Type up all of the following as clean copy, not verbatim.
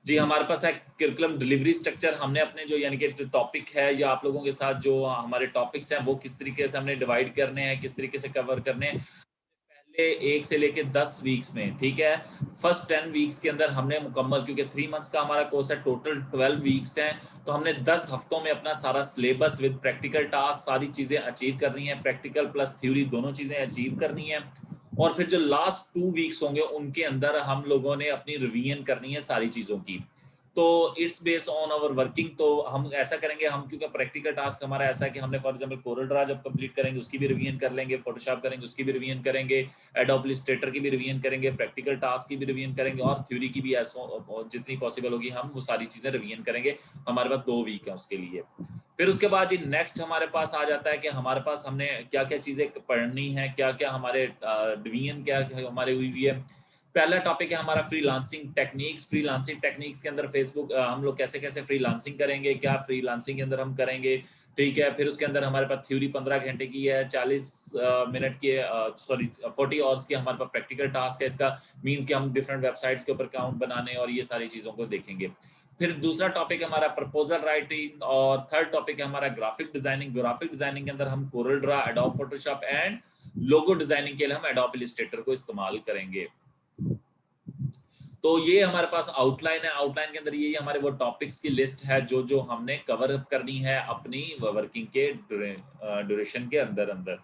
जी, हमारे पास है curriculum delivery structure. हमने अपने जो यानी कि जो टॉपिक है या आप लोगों के साथ जो हमारे टॉपिक्स हैं वो किस तरीके से हमने डिवाइड करने हैं, किस तरीके से कवर करने हैं। पहले 1 से लेके 10 वीक्स में, ठीक है? फर्स्ट 10 वीक्स के अंदर हमने मुकम्मल, क्योंकि 3 मंथ्स का हमारा कोर्स है, टोटल 12 वीक्स हैं, तो हमने 10 हफ्तों में अपना सारा सिलेबस विद प्रैक्टिकल टास्क सारी चीज़ें अचीव करनी है, प्रैक्टिकल प्लस थ्योरी दोनों चीज़ें अचीव करनी है। और फिर जो लास्ट 2 वीक्स होंगे उनके अंदर हम लोगों ने अपनी रिवीजन करनी है सारी चीज़ों की। तो it's based on our working. तो हम ऐसा करेंगे, हम क्योंकि प्रैक्टिकल टास्क हमारा ऐसा है कि हमने फॉर एग्जांपल कोरल ड्रा जब कंप्लीट करेंगे उसकी भी रिवीजन कर लेंगे, फोटोशॉप करेंगे उसकी भी रिवीजन करेंगे, एडोब इलस्ट्रेटर की भी रिवीजन करेंगे, प्रैक्टिकल टास्क की भी रिवीजन करेंगे और थ्योरी की भी जितनी पॉसिबल होगी हम वो सारी चीज़ें रिवीजन करेंगे। हमारे पास 2 वीक है उसके लिए। फिर उसके बाद जी नेक्स्ट हमारे पास आ जाता है कि हमारे पास हमने क्या-क्या चीज़ें पढ़नी है, क्या-क्या हमारे डिवीजन क्या हमारी हुई हुई है। पहला टॉपिक है हमारा फ्रीलांसिंग टेक्निक्स। फ्रीलांसिंग टेक्निक्स के अंदर फेसबुक हम लोग कैसे-कैसे फ्रीलांसिंग करेंगे, क्या फ्रीलांसिंग के अंदर हम करेंगे, ठीक है? फिर उसके अंदर हमारे पास थ्योरी 15 घंटे की है, 40 मिनट की सॉरी 40 आवर्स की हमारे पास प्रैक्टिकल टास्क है। इसका मीन्स कि हम डिफरेंट वेबसाइट्स के ऊपर अकाउंट बनाने और ये सारी चीज़ों को देखेंगे। फिर दूसरा टॉपिक है हमारा प्रपोजल राइटिंग और थर्ड टॉपिक है हमारा ग्राफिक डिजाइनिंग। ग्राफिक डिजाइनिंग के अंदर हम Corel Draw, adobe Photoshop and logo designing के लिए हम एडोब इलस्ट्रेटर को इस्तेमाल करेंगे। तो ये हमारे पास आउटलाइन है। आउटलाइन के अंदर ये हमारे वो टॉपिक्स की लिस्ट है जो जो हमने कवर अप करनी है अपनी वर्किंग के ड्यूरेशन के अंदर अंदर।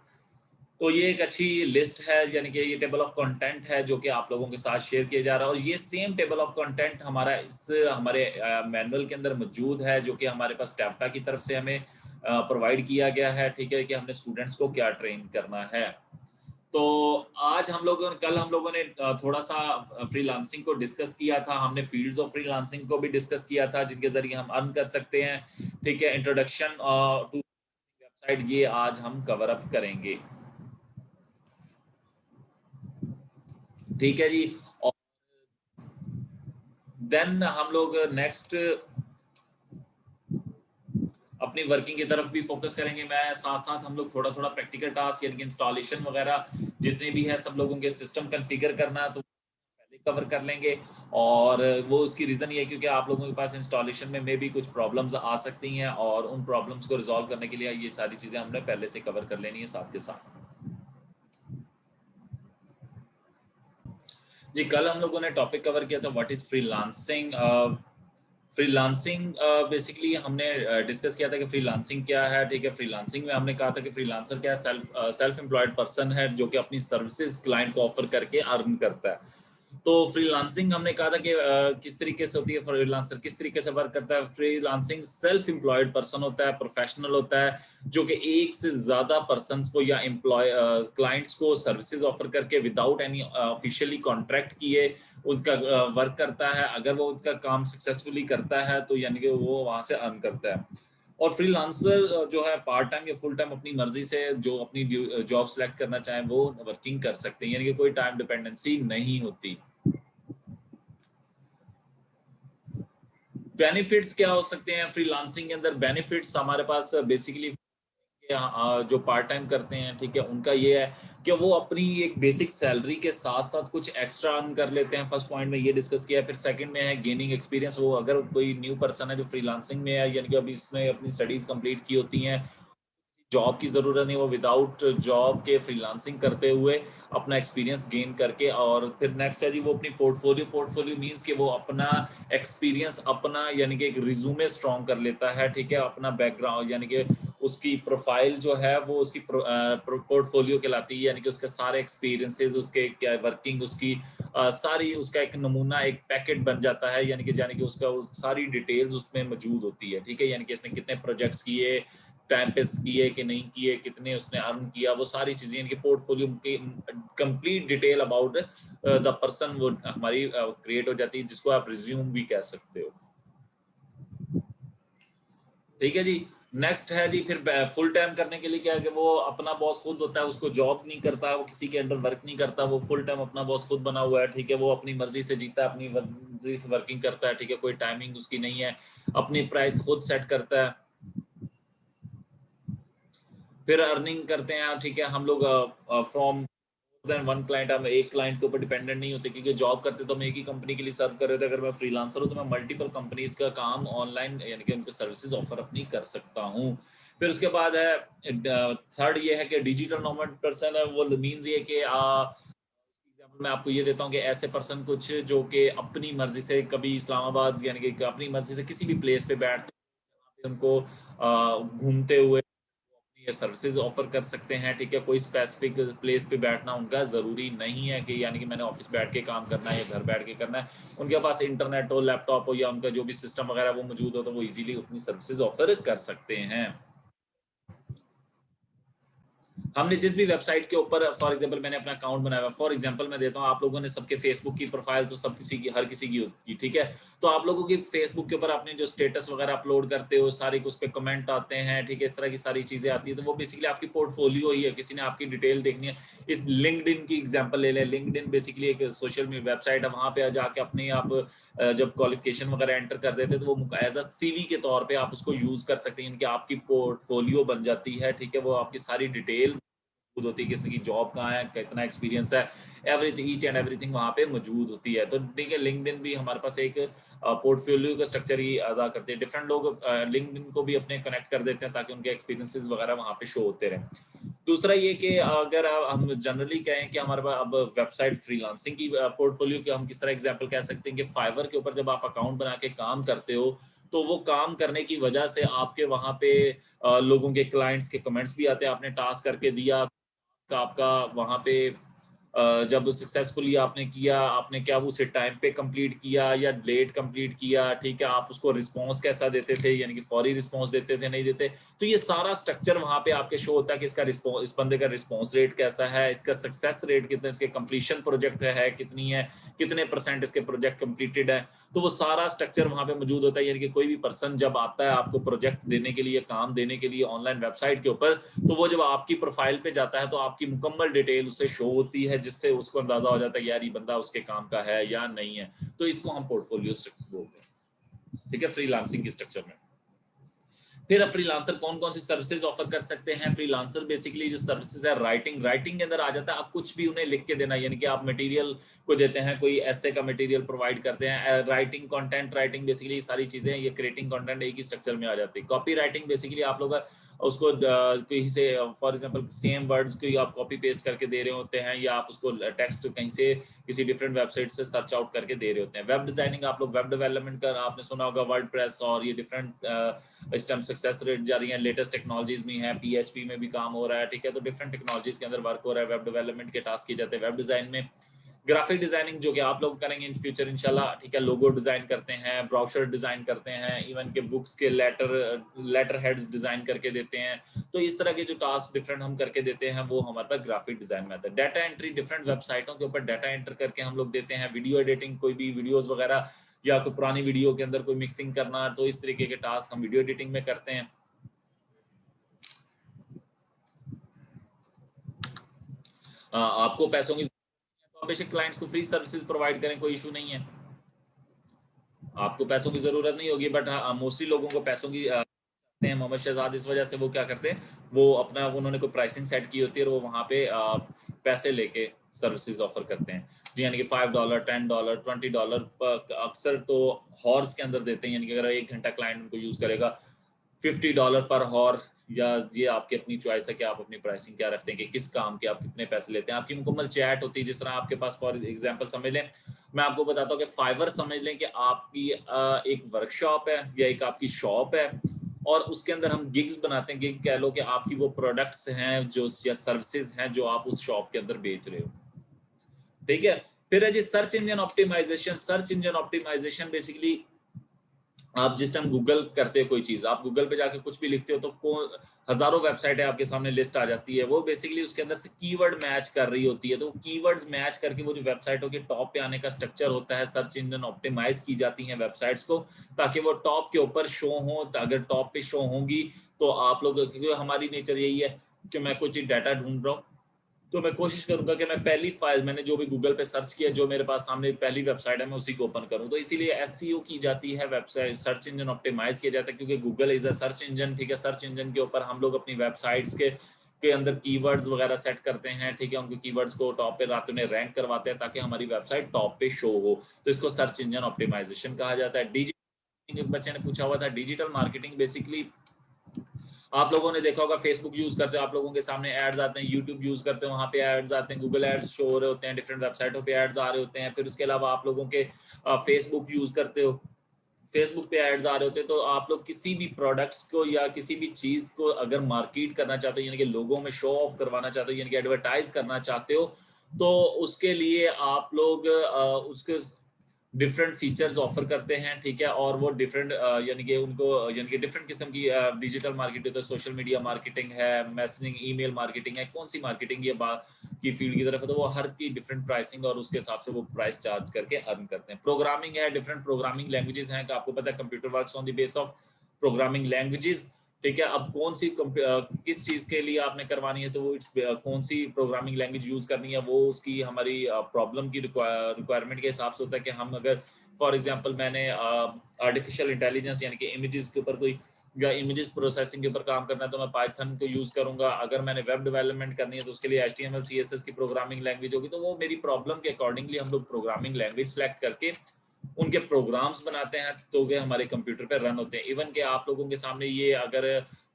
तो ये एक अच्छी लिस्ट है, यानी कि ये टेबल ऑफ कंटेंट है जो कि आप लोगों के साथ शेयर किया जा रहा है और ये सेम टेबल ऑफ कंटेंट हमारा इस हमारे मैनुअल के अंदर मौजूद है जो कि हमारे पास टैफ्टा की तरफ से हमें प्रोवाइड किया गया है, ठीक है? कि हमने स्टूडेंट्स को क्या ट्रेन करना है। तो आज हम लोगों ने कल हम लोगों ने थोड़ा-सा फ्रीलांसिंग को डिस्कस किया था। हमने फील्ड्स ऑफ फ्रीलांसिंग को भी डिस्कस किया था जिनके ज़रिए हम अर्न कर सकते हैं। ठीक है? इंट्रोडक्शन टू वेबसाइट ये आज हम कवर अप करेंगे। ठीक है जी। और देन हम लोग नेक्स्ट अपनी वर्किंग की तरफ भी फोकस करेंगे। मैं साथ-साथ हम लोग थोड़ा-थोड़ा प्रैक्टिकल टास्क यानी कि इंस्टॉलेशन वगैरह जितने भी है सब लोगों के सिस्टम कॉन्फ़िगर करना तो पहले कवर कर लेंगे। और वो उसकी रीज़न ये है क्योंकि आप लोगों के पास इंस्टॉलेशन में मे बी कुछ प्रॉब्लम्स आ सकती हैं और उन प्रॉब्लम्स को रिज़ॉल्व करने के लिए ये सारी चीज़ें हमने पहले से कवर कर लेनी है साथ के साथ। जी, कल हम लोगों ने टॉपिक कवर किया था what is freelancing. Freelancing basically हमने डिस्कस किया था कि फ्रीलांसिंग क्या है, ठीक है? फ्रीलांसिंग में हमने कहा था कि फ्रीलांसर क्या है, सेल्फ एम्प्लॉयड पर्सन है जो कि अपनी सर्विसेज क्लाइंट को ऑफर करके अर्न करता है। तो फ्रीलांसिंग हमने कहा था कि किस तरीके से होती है, फ्रीलांसर किस तरीके से वर्क करता है। फ्रीलांसिंग सेल्फ एम्प्लॉयड पर्सन होता है, प्रोफेशनल होता है जो कि एक से ज्यादा पर्सन्स को या क्लाइंट्स को सर्विसेज ऑफर करके विदाउट एनी ऑफिशियली कॉन्ट्रैक्ट किए उनका वर्क करता है। अगर वो उनका काम सक्सेसफुली करता है तो यानी कि वो वहां से अर्न करता है। और फ्रीलांसर जो है पार्ट टाइम या फुल टाइम अपनी मर्जी से जो अपनी जॉब सेलेक्ट करना चाहे वो वर्किंग कर सकते हैं, यानी कि कोई टाइम डिपेंडेंसी नहीं होती। बेनिफिट्स क्या हो सकते हैं फ्रीलांसिंग के अंदर? बेनिफिट्स हमारे पास बेसिकली जो पार्ट टाइम करते हैं, ठीक है? उनका ये है कि वो अपनी एक बेसिक सैलरी के साथ-साथ कुछ एक्स्ट्रा अर्न कर लेते हैं। फर्स्ट पॉइंट में ये डिस्कस किया है। फिर सेकंड में है गेनिंग एक्सपीरियंस। वो अगर कोई न्यू पर्सन है जो फ्रीलांसिंग में है यानी कि अभी इसने अपनी स्टडीज कंप्लीट की होती हैं, जॉब की ज़रूरत नहीं, वो विदाउट जॉब के फ्रीलांसिंग करते हुए अपना एक्सपीरियंस गेन करके और फिर नेक्स्ट है जी वो अपनी पोर्टफोलियो। पोर्टफोलियो मींस कि वो अपना एक्सपीरियंस अपना यानी कि एक रिज्यूमे स्ट्रॉन्ग कर लेता है, ठीक है? अपना बैकग्राउंड यानी कि उसकी प्रोफाइल जो है वो उसकी पोर्टफोलियो कहलाती है, यानी कि उसके सारे एक्सपीरियंसेस, उसके क्या वर्किंग, उसकी सारी उसका एक नमूना एक पैकेट बन जाता है, यानी कि उसका सारी डिटेल्स उसमें मौजूद होती है, ठीक है? यानी कि इसने कितने प्रोजेक्ट्स किए, टाइम पे किए कि नहीं किए, कितने उसने अर्न किया, वो सारी चीज़ें इनके पोर्टफोलियो की complete detail about the person वो हमारी क्रिएट हो जाती है, जिसको आप रिज्यूम भी कह सकते हो। ठीक है जी। नेक्स्ट है जी फिर फुल टाइम करने के लिए क्या है कि वो अपना बॉस खुद होता है, उसको जॉब नहीं करता, वो किसी के अंडर वर्क नहीं करता, वो फुल टाइम अपना बॉस खुद बना हुआ है, ठीक है? वो अपनी मर्जी से जीता है, अपनी मर्जी से वर्किंग करता है, ठीक है? कोई टाइमिंग उसकी नहीं है, अपनी प्राइस खुद सेट करता है। फिर अर्निंग करते हैं, ठीक है? हम लोग फ्रॉम देन वन क्लाइंट, हम एक क्लाइंट के ऊपर डिपेंडेंट नहीं होते, क्योंकि जॉब करते तो हम एक ही कंपनी के लिए सर्व कर रहे थे। अगर मैं फ्रीलांसर हूँ तो मैं मल्टीपल कंपनीज का काम ऑनलाइन यानी कि उनको सर्विसेज ऑफर अपनी कर सकता हूँ। फिर उसके बाद है थर्ड ये है कि डिजिटल नोमैड पर्सन है, वो मीन्स ये कि एग्जाम्पल मैं आपको ये देता हूँ कि ऐसे पर्सन कुछ जो कि अपनी मर्जी से कभी इस्लामाबाद यानी कि अपनी मर्जी से किसी भी प्लेस पे बैठते हैं, उनको घूमते हुए ये सर्विसेज ऑफर कर सकते हैं। ठीक है, कोई स्पेसिफिक प्लेस पे बैठना उनका ज़रूरी नहीं है कि यानी कि मैंने ऑफिस बैठ के काम करना है या घर बैठ के करना है। उनके पास इंटरनेट हो, लैपटॉप हो या उनका जो भी सिस्टम वगैरह वो मौजूद हो, तो वो इजीली अपनी सर्विसेज ऑफर कर सकते हैं। हमने जिस भी वेबसाइट के ऊपर फॉर एग्जांपल मैंने अपना अकाउंट बनाया हुआ, फॉर एग्जांपल मैं देता हूँ, आप लोगों ने सबके फेसबुक की प्रोफाइल तो सब किसी की हर किसी की होती है, ठीक है। तो आप लोगों की फेसबुक के ऊपर अपने जो स्टेटस वगैरह अपलोड करते हो सारी, उस पर कमेंट आते हैं, ठीक है, इस तरह की सारी चीजें आती है, तो वो बेसिकली आपकी पोर्टफोलियो ही है। किसी ने आपकी डिटेल देखनी है, इस लिंक्डइन की एग्जांपल ले लें। लिंक्डइन बेसिकली एक सोशल मीडिया वेबसाइट है, वहां पे जाके अपने आप जब क्वालिफिकेशन वगैरह एंटर कर देते हैं तो वो एज अ सीवी के तौर पे आप उसको यूज कर सकते हैं, इनकी आपकी पोर्टफोलियो बन जाती है। ठीक है, वो आपकी सारी डिटेल होती है, किसी की जॉब कहाँ है, कितना एक्सपीरियंस है, एवरीथिंग, ईच एंड एवरीथिंग वहाँ पे मौजूद होती है। तो ठीक है, लिंक्डइन भी हमारे पास एक पोर्टफोलियो का स्ट्रक्चर ही अदा करते हैं। डिफरेंट लोग लिंक्डइन को भी अपने कनेक्ट कर देते हैं ताकि उनके एक्सपीरियंसेस वगैरह वहाँ पे शो होते रहे। दूसरा ये कि अगर हम जनरली कहें कि हमारे पास अब वेबसाइट फ्रीलांसिंग की पोर्टफोलियो की हम किस तरह एग्जांपल कह सकते हैं कि फाइवर के ऊपर जब आप अकाउंट बना के काम करते हो, तो वो काम करने की वजह से आपके वहाँ पे लोगों के क्लाइंट्स के कमेंट्स भी आते हैं। आपने टास्क करके दिया, तो आपका वहाँ पे जब सक्सेसफुली आपने किया, आपने क्या उसे टाइम पे कंप्लीट किया या लेट कंप्लीट किया, ठीक है, आप उसको रिस्पॉन्स कैसा देते थे, यानी कि फौरी रिस्पॉन्स देते थे, नहीं देते, तो ये सारा स्ट्रक्चर वहाँ पे आपके शो होता है कि इसका रिस्पॉन्स, इस बंदे का रिस्पॉन्स रेट कैसा है, इसका सक्सेस रेट कितना, इसके कंप्लीशन प्रोजेक्ट है कितनी है, कितने परसेंट इसके प्रोजेक्ट कंप्लीटेड है, तो वो सारा स्ट्रक्चर वहाँ पे मौजूद होता है। यानी कि कोई भी पर्सन जब आता है आपको प्रोजेक्ट देने के लिए, काम देने के लिए ऑनलाइन वेबसाइट के ऊपर, तो वो जब आपकी प्रोफाइल पे जाता है तो आपकी मुकम्मल डिटेल उससे शो होती है, जिससे उसको अंदाजा हो जाता है यार ये बंदा उसके काम का है या नहीं है। तो इसको हम पोर्टफोलियो स्ट्रक्चर बोलते हैं, ठीक है, फ्रीलांसिंग के स्ट्रक्चर में। फिर फ्रीलांसर कौन कौन सी सर्विसेज ऑफर कर सकते हैं? फ्रीलांसर बेसिकली जो सर्विसेज है, राइटिंग के अंदर आ जाता है। आप कुछ भी उन्हें लिख के देना, यानी कि आप मटेरियल को देते हैं, कोई ऐसे का मटेरियल प्रोवाइड करते हैं। राइटिंग, कंटेंट राइटिंग, बेसिकली सारी चीजें ये क्रिएटिंग कंटेंट एक ही स्ट्रक्चर में आ जाती है। कॉपी राइटिंग बेसिकली आप लोग उसको कहीं से फॉर एग्जांपल सेम वर्ड्स को आप कॉपी पेस्ट करके दे रहे होते हैं, या आप उसको टेक्स्ट कहीं से किसी डिफरेंट वेबसाइट से सर्च आउट करके दे रहे होते हैं। वेब डिजाइनिंग, आप लोग वेब डेवलपमेंट का आपने सुना होगा, वर्डप्रेस और ये डिफरेंट इस टाइम सक्सेस रेट जा रही है, लेटेस्ट टेक्नोलॉजीज भी हैं, पीएचपी में भी काम हो रहा है, ठीक है, तो डिफरेंट टेक्नोलॉजीज के अंदर वर्क हो रहा है। वेब डेवलपमेंट के टास्क किए जाते हैं। वेब डिजाइन में ग्राफिक डिजाइनिंग जो कि आप लोग करेंगे इन फ्यूचर इंशाल्लाह, ठीक है, लोगो डिजाइन करते हैं, ब्राउजर डिजाइन करते हैं, इवन के बुक्स के लेटर हेड्स डिजाइन करके देते हैं। तो इस तरह के जो टास्क डिफरेंट हम करके देते हैं वो हमारे पास ग्राफिक डिजाइन में आता है। डाटा एंट्री, डिफरेंट वेबसाइटों के ऊपर डाटा एंटर करके हम लोग देते हैं। वीडियो एडिटिंग, कोई भी वीडियोस वगैरह या कोई पुरानी वीडियो के अंदर कोई मिक्सिंग करना, तो इस तरीके के टास्क हम वीडियो एडिटिंग में करते हैं। आपको पैसों की तो आप बेशक क्लाइंट्स को फ्री सर्विसेज प्रोवाइड करें, कोई इशू नहीं है। आपको पैसों की जरूरत नहीं होगी, बट मोस्टली लोगों को पैसों की हैं। मोहम्मद शहजाद इस वजह से वो क्या करते हैं, वो अपना उन्होंने कोई प्राइसिंग सेट की होती है और वो वहाँ पे पैसे लेके सर्विसेज ऑफर करते हैं, यानी कि $5, $10, $20 अक्सर तो हॉर्स के अंदर देते हैं। यानी कि अगर 1 घंटा क्लाइंट उनको यूज करेगा, $50 पर हॉर, या ये आपकी अपनी चॉइस है कि आप अपनी प्राइसिंग क्या रखते हैं, कि किस काम के आप कितने पैसे लेते हैं। आपकी मुकम्मल चैट होती है, जिस तरह आपके पास फॉर एग्जांपल समझ लें, मैं आपको बताता हूँ कि फाइवर समझ लें कि आपकी एक वर्कशॉप है या एक आपकी शॉप है, और उसके अंदर हम गिग्स बनाते हैं। गिग कह लो कि आपकी वो प्रोडक्ट्स हैं जो, या सर्विसेज हैं जो आप उस शॉप के अंदर बेच रहे हो, ठीक है। फिर है जी search engine optimization. Search engine optimization basically आप जिस टाइम गूगल करते हो कोई चीज, आप गूगल पे जाके कुछ भी लिखते हो तो हजारों वेबसाइट है आपके सामने, लिस्ट आ जाती है। वो बेसिकली उसके अंदर से कीवर्ड मैच कर रही होती है, तो कीवर्ड्स मैच करके वो जो वेबसाइटों के टॉप पे आने का स्ट्रक्चर होता है, सर्च इंजन ऑप्टिमाइज की जाती हैं वेबसाइट्स को, ताकि वो टॉप के ऊपर शो हो। अगर टॉप पे शो होंगी तो आप लोग, क्योंकि हमारी नेचर यही है कि मैं कोई चीज डाटा ढूंढ रहा हूँ तो मैं कोशिश करूंगा कि मैं पहली फाइल, मैंने जो भी गूगल पे सर्च किया, जो मेरे पास सामने पहली वेबसाइट है, मैं उसी को ओपन करूं। तो इसीलिए एसईओ की जाती है, वेबसाइट सर्च इंजन ऑप्टिमाइज किया जाता है, क्योंकि Google is a search engine, ठीक है। सर्च इंजन के ऊपर हम लोग अपनी वेबसाइट्स के के अंदर कीवर्ड्स वगैरह सेट करते हैं, ठीक है, उनको कीवर्ड्स को टॉप पे लाते उन्हें रैंक करवाते हैं ताकि हमारी वेबसाइट टॉप पे शो हो। तो इसको सर्च इंजन ऑप्टिमाइजेशन कहा जाता है। डिजिटल, एक बच्चे ने पूछा हुआ था, डिजिटल मार्केटिंग बेसिकली आप लोगों ने देखा होगा, फेसबुक यूज करते हो, आप लोगों के सामने एड्स आते हैं, यूट्यूब यूज करते हो, वहां पे एड्स आते हैं, गूगल एड्स शो हो रहे होते हैं, डिफरेंट वेबसाइटों पे एड्स आ रहे होते हैं। फिर उसके अलावा आप लोगों के फेसबुक यूज करते हो, फेसबुक पे एड्स आ रहे होते हैं। तो आप लोग किसी भी प्रोडक्ट्स को या किसी भी चीज को अगर मार्केट करना चाहते हो, यानी कि लोगों में शो ऑफ करवाना चाहते हो, यानी कि एडवर्टाइज करना चाहते हो, तो उसके लिए आप लोग उसके डिफरेंट फीचर्स ऑफर करते हैं, ठीक है। और वो डिफरेंट यानी कि उनको यानी कि डिफरेंट किस्म की डिजिटल मार्केटिंग होती है, सोशल मीडिया मार्केटिंग है, मैसेजिंग ईमेल मार्केटिंग है, कौन सी मार्केटिंग ये की फील्ड की तरफ है, तो वो हर की डिफरेंट प्राइसिंग और उसके हिसाब से वो प्राइस चार्ज करके अर्न करते हैं। प्रोग्रामिंग है, डिफरेंट प्रोग्रामिंग लैंग्वेजेस हैं, कि आपको पता है computer works on the base of programming languages, ठीक है। अब कौन सी किस चीज के लिए आपने करवानी है, तो वो इट्स कौन सी प्रोग्रामिंग लैंग्वेज यूज करनी है, वो उसकी हमारी प्रॉब्लम की रिक्वायरमेंट के हिसाब से होता है। कि हम अगर फॉर एग्जांपल मैंने आर्टिफिशियल इंटेलिजेंस यानी कि इमेजेस के ऊपर कोई या इमेजेस प्रोसेसिंग के ऊपर काम करना है, तो मैं पाइथन को यूज करूंगा। अगर मैंने वेब डेवलपमेंट करनी है तो उसके लिए एचटीएमएल सीएसएस की प्रोग्रामिंग लैंग्वेज होगी। तो वो मेरी प्रॉब्लम के अकॉर्डिंगली हम लोग प्रोग्रामिंग लैंग्वेज सेलेक्ट करके उनके प्रोग्राम्स बनाते हैं, तो वे हमारे कंप्यूटर पे रन होते हैं। इवन के आप लोगों के सामने ये अगर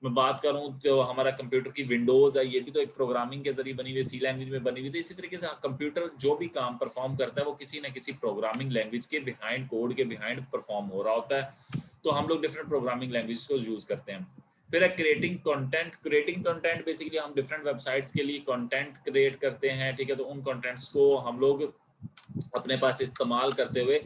मैं बात करूं, तो हमारा कंप्यूटर की विंडोज है, ये भी तो एक प्रोग्रामिंग के जरिए बनी हुई, सी लैंग्वेज में बनी हुई। तो इसी तरीके से कंप्यूटर जो भी काम परफॉर्म करता है वो किसी न किसी प्रोग्रामिंग लैंग्वेज के बिहाइंड, कोड के बिहाइंड परफॉर्म हो रहा होता है। तो हम लोग डिफरेंट प्रोग्रामिंग लैंग्वेज को यूज करते हैं। फिर है creating content. Creating content basically हम डिफरेंट वेबसाइट्स के लिए कंटेंट क्रिएट करते हैं, ठीक है। तो उन कंटेंट्स को हम लोग अपने पास इस्तेमाल करते हुए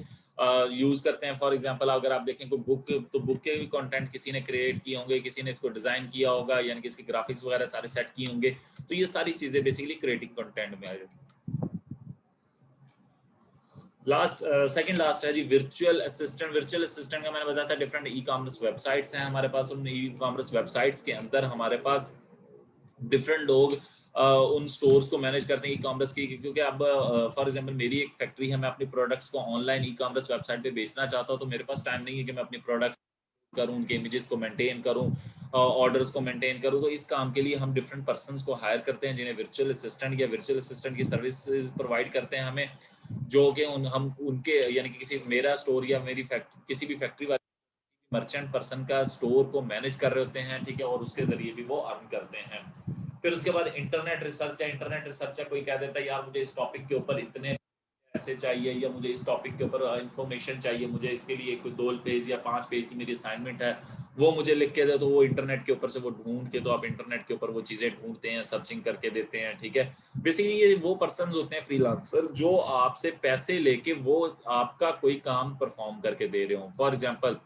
यूज करते हैं। फॉर एग्जांपल अगर आप देखें कोई बुक, तो बुक के भी कंटेंट किसी ने क्रिएट किए होंगे, किसी ने इसको डिजाइन किया होगा, यानी कि इसके ग्राफिक्स वगैरह सारे सेट किए होंगे। तो ये सारी चीजें बेसिकली क्रिएटिंग कंटेंट में आ जाती हैं। लास्ट सेकंड लास्ट है जी वर्चुअल असिस्टेंट। वर्चुअल असिस्टेंट का मैंने बताया था, डिफरेंट ई कॉमर्स वेबसाइट्स हैं हमारे पास। उन ई कॉमर्स वेबसाइट्स के अंदर हमारे पास डिफरेंट लोग उन स्टोर्स को मैनेज करते हैं ई कॉमर्स की। क्योंकि अब फॉर एग्जांपल मेरी एक फैक्ट्री है, मैं अपनी प्रोडक्ट्स को ऑनलाइन ई कॉमर्स वेबसाइट पे बेचना चाहता हूं, तो मेरे पास टाइम नहीं है कि मैं अपनी प्रोडक्ट्स करूं, उनके इमेजेस को मेंटेन करूं, ऑर्डर्स को मेंटेन करूं। तो इस काम के लिए हम डिफरेंट पर्सन्स को हायर करते हैं, जिन्हें वर्चुअल असिस्टेंट या वर्चुअल असिस्टेंट की सर्विसेज प्रोवाइड करते हैं हमें, जो कि हम उनके यानी कि किसी मेरा स्टोर या मेरी किसी भी फैक्ट्री वाले मर्चेंट पर्सन का स्टोर को मैनेज कर रहे होते हैं, ठीक है। और उसके जरिए भी वो अर्न करते हैं। फिर उसके बाद इंटरनेट रिसर्च है। इंटरनेट रिसर्च है, कोई कह देता है यार मुझे इस टॉपिक के ऊपर इतने पैसे चाहिए, या मुझे इस टॉपिक के ऊपर इंफॉर्मेशन चाहिए, मुझे इसके लिए कोई 2 पेज या 5 पेज की मेरी असाइनमेंट है, वो मुझे लिख के दे। तो वो इंटरनेट के ऊपर से वो ढूंढ के, तो आप इंटरनेट के ऊपर वो चीज़ें ढूंढते हैं, सर्चिंग करके देते हैं, ठीक है। बेसिकली ये वो पर्सन होते हैं फ्रीलांसर, जो आपसे पैसे लेके वो आपका कोई काम परफॉर्म करके दे रहे हो। फॉर एग्जाम्पल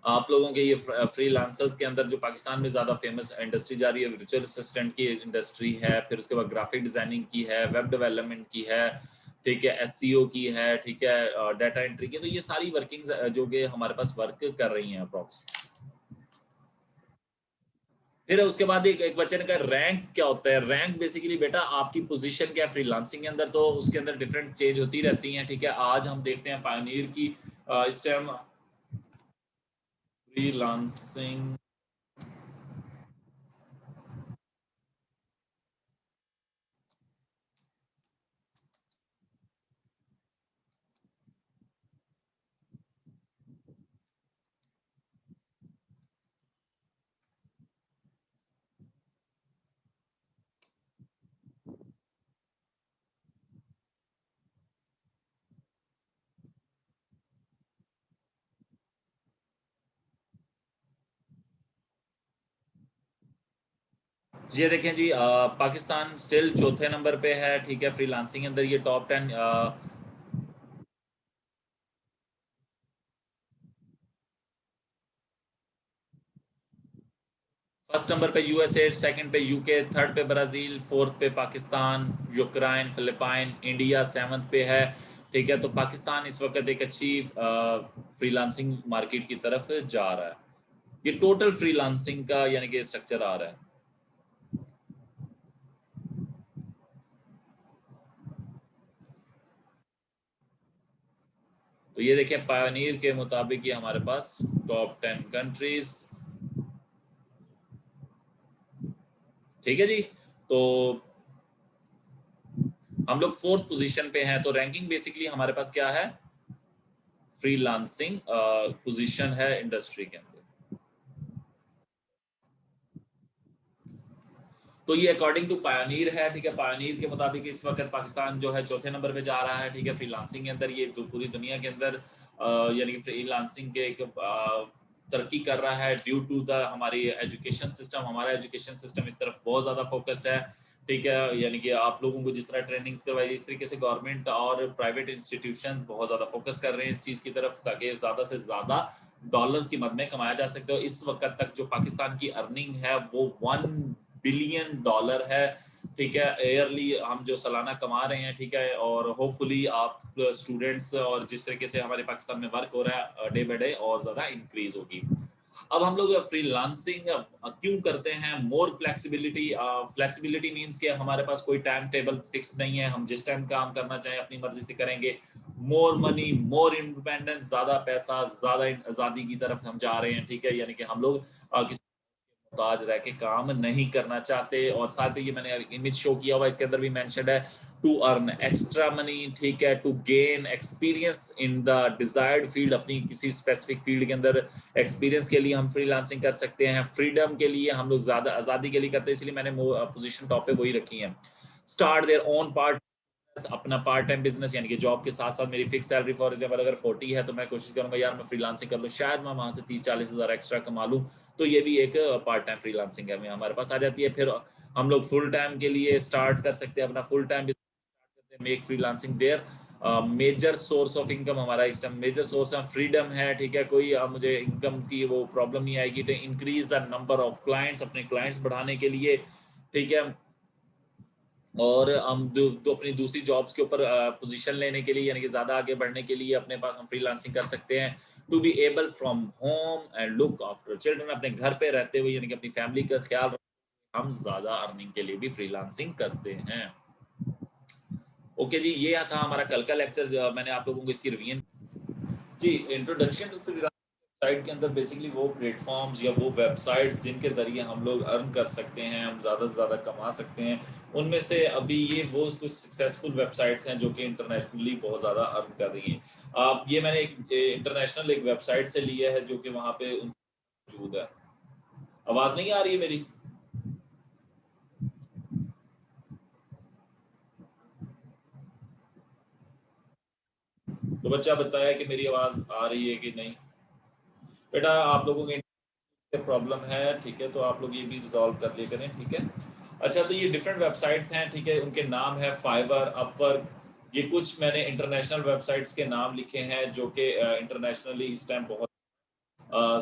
आप लोगों के ये फ्रीलांसर्स के अंदर जो पाकिस्तान में ज़्यादा फेमस इंडस्ट्री जा रही है, वर्चुअल असिस्टेंट की इंडस्ट्री है, फिर उसके बाद ग्राफिक डिजाइनिंग की है, वेब डेवलपमेंट की है, ठीक है, एसईओ की है, ठीक है, डाटा एंट्री की। तो ये सारी वर्किंग्स जो कि हमारे पास वर्क कर रही हैं अप्रॉक्स। फिर उसके बाद एक बच्चे ने कहा रैंक क्या होता है। रैंक बेसिकली बेटा आपकी पोजीशन क्या है फ्रीलांसिंग के अंदर, तो उसके अंदर डिफरेंट चेंज होती रहती हैं, ठीक है। आज हम देखते हैं पायनियर की इस टाइम फ्रीलांसिंग। ये देखें जी, पाकिस्तान स्टिल चौथे नंबर पे है, ठीक है, फ्रीलांसिंग के अंदर। ये टॉप 10 फर्स्ट नंबर पे यूएसए, सेकंड पे यूके, थर्ड पे ब्राजील, फोर्थ पे Pakistan, Ukraine, Philippine, India seventh पे है, ठीक है। तो पाकिस्तान इस वक्त एक अच्छी फ्रीलांसिंग मार्केट की तरफ जा रहा है। ये टोटल फ्रीलांसिंग का यानी कि स्ट्रक्चर आ रहा है। तो ये देखें पायोनियर के मुताबिक ये हमारे पास टॉप 10 कंट्रीज। ठीक है जी। तो हम लोग 4th पोजीशन पे हैं। तो रैंकिंग बेसिकली हमारे पास क्या है, फ्रीलांसिंग पोजीशन है इंडस्ट्री के अंदर। तो ये अकॉर्डिंग टू पायोनीर है, ठीक है। पायोनीर के मुताबिक इस वक्त पाकिस्तान जो है चौथे नंबर पे जा रहा है, ठीक है, फ्रीलांसिंग के अंदर। ये पूरी दुनिया के अंदर यानी कि फ्रीलांसिंग के एक तरक्की कर रहा है ड्यू टू द हमारी एजुकेशन सिस्टम। हमारा एजुकेशन सिस्टम इस तरफ बहुत ज़्यादा फोकस्ड है, ठीक है। यानी कि आप लोगों को जिस तरह ट्रेनिंग्स करवाई, इस तरीके से गवर्नमेंट और प्राइवेट इंस्टीट्यूशन बहुत ज़्यादा फोकस कर रहे हैं इस चीज़ की तरफ, ताकि ज़्यादा से ज़्यादा डॉलर्स की मद में कमाया जा सकते हो। इस वक्त तक जो पाकिस्तान की अर्निंग है वो $1 बिलियन है, ठीक है, एयरली हम जो सालाना कमा रहे हैं, ठीक है। और होपफुली आप स्टूडेंट्स और जिस तरीके से हमारे पाकिस्तान में वर्क हो रहा है डे बाय डे और ज़्यादा इंक्रीज होगी। अब हम लोग फ्रीलांसिंग क्यों करते हैं, मोर फ्लेक्सिबिलिटी। फ्लेक्सिबिलिटी मींस कि हमारे पास कोई टाइम टेबल फिक्स नहीं है, हम जिस टाइम काम करना चाहें अपनी मर्जी से करेंगे। मोर मनी, मोर इंडिपेंडेंस, ज्यादा पैसा, ज्यादा आजादी की तरफ हम जा रहे हैं, ठीक है। यानी कि हम लोग किसी मुहताज रह के काम नहीं करना चाहते। और साथ ही ये मैंने इमेज शो किया हुआ, इसके अंदर भी मेंशन्ड है, टू अर्न एक्स्ट्रा मनी, ठीक है, to gain experience in the desired field. अपनी किसी स्पेसिफिक फील्ड के अंदर एक्सपीरियंस के लिए हम फ्रीलांसिंग कर सकते हैं। फ्रीडम के लिए हम लोग ज्यादा आजादी के लिए करते हैं, इसलिए मैंने पोजीशन टॉप पे वही रखी है। स्टार्ट देयर ओन पार्ट, अपना पार्ट टाइम बिजनेस, यानी कि जॉब के साथ साथ मेरी फिक्स सैलरी फॉर एग्जांपल अगर 40 है तो मैं कोशिश करूंगा यार मैं फ्रीलांसिंग कर लूं, शायद मैं वहां से 30-40 हज़ार एक्स्ट्रा कमा लूं। तो ये भी एक पार्ट टाइम फ्रीलांसिंग है हमारे पास आ जाती है। फिर हम लोग फुल टाइम के लिए स्टार्ट कर सकते हैं अपना full time business, make freelancing their major source of income. हमारा इस time major source of freedom है, ठीक है। कोई मुझे इनकम की वो प्रॉब्लम नहीं आएगी। तो increase the number of clients, अपने क्लाइंट्स बढ़ाने के लिए, ठीक है। और हम अपनी दूसरी जॉब्स के ऊपर पोजीशन लेने के लिए, यानी कि ज़्यादा आगे बढ़ने के लिए अपने पास हम फ्रीलांसिंग कर सकते हैं। To be able from home and look after children, अपने घर पे रहते हुए यानी कि अपनी फैमिली का ख्याल रखते हम ज़्यादा अर्निंग के लिए भी फ्रीलांसिंग करते हैं। ओके जी, ये था हमारा कल का लेक्चर। मैंने आप लोगों को इसकी रिवीजन जी, इंट्रोडक्शन टू फ्रीलांसिंग साइट के अंदर बेसिकली वो प्लेटफॉर्म्स या वो वेबसाइट्स जिनके ज़रिए हम लोग अर्न कर सकते हैं, हम ज़्यादा से ज़्यादा कमा सकते हैं। उनमें से अभी ये वो कुछ सक्सेसफुल वेबसाइट्स हैं जो कि इंटरनेशनली बहुत ज़्यादा अर्न कर रही हैं। ये मैंने एक इंटरनेशनल एक वेबसाइट से लिया है जो कि वहाँ पे मौजूद है। आवाज़ नहीं आ रही है मेरी? तो बच्चा बताया कि मेरी आवाज़ आ रही है कि नहीं। बेटा आप लोगों के प्रॉब्लम है, ठीक है, तो आप लोग ये भी रिजॉल्व कर लिया करें, ठीक है। अच्छा, तो ये डिफरेंट वेबसाइट्स हैं, ठीक है, उनके नाम है फाइवर, अपवर्क। ये कुछ मैंने इंटरनेशनल वेबसाइट्स के नाम लिखे हैं जो कि इंटरनेशनली इस टाइम बहुत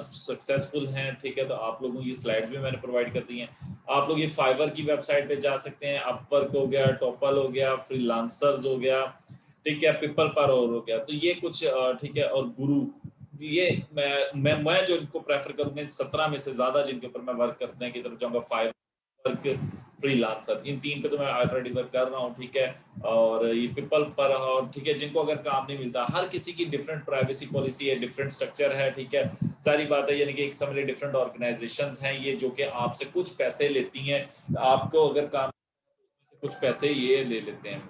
सक्सेसफुल हैं, ठीक है। तो आप लोगों की ये स्लाइड्स भी मैंने प्रोवाइड कर दी हैं। आप लोग ये फाइवर की वेबसाइट पे जा सकते हैं, अपवर्क हो गया, टॉपल हो गया, फ्रीलांसर्स हो गया, ठीक है, पीपल पर और हो गया। तो ये कुछ ठीक है, और गुरु, ये मैं जो इनको प्रेफर करूंगा 17 में से ज्यादा जिनके ऊपर मैं वर्क करने की तरफ जाऊंगा, फाइवर, वर्क, फ्रीलांसर, इन 3 पे तो मैं ऑलरेडी वर्क कर रहा हूँ, ठीक है। और ये पीपल पर, और ठीक है, जिनको अगर काम नहीं मिलता, हर किसी की डिफरेंट प्राइवेसी पॉलिसी है, डिफरेंट स्ट्रक्चर है, ठीक है, सारी बात है। यानी कि एक समझ डिफरेंट ऑर्गेनाइजेशंस हैं ये जो कि आपसे कुछ पैसे लेती हैं, आपको अगर काम से कुछ पैसे ये ले लेते हैं।